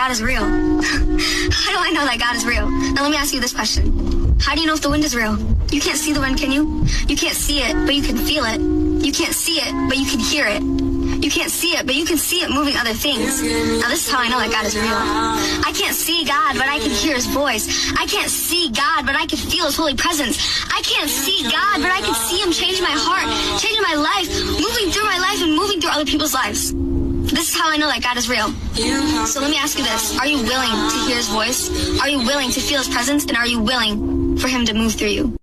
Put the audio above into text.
God is real? How do I know that God is real? Now let me ask you this question. How do you know if the wind is real? You can't see the wind, can you? You can't see it, but you can feel it. You can't see it, but you can hear it. You can't see it, but you can see it moving other things. Now this is how I know that God is real. I can't see God, but I can hear his voice. I can't see God, but I can feel his holy presence. I can't see God, but I can see him changing my heart, changing my life, moving through my life and moving through other people's lives. This is how I know that God is real. So let me ask you this. Are you willing to hear his voice? Are you willing to feel his presence? And are you willing for him to move through you?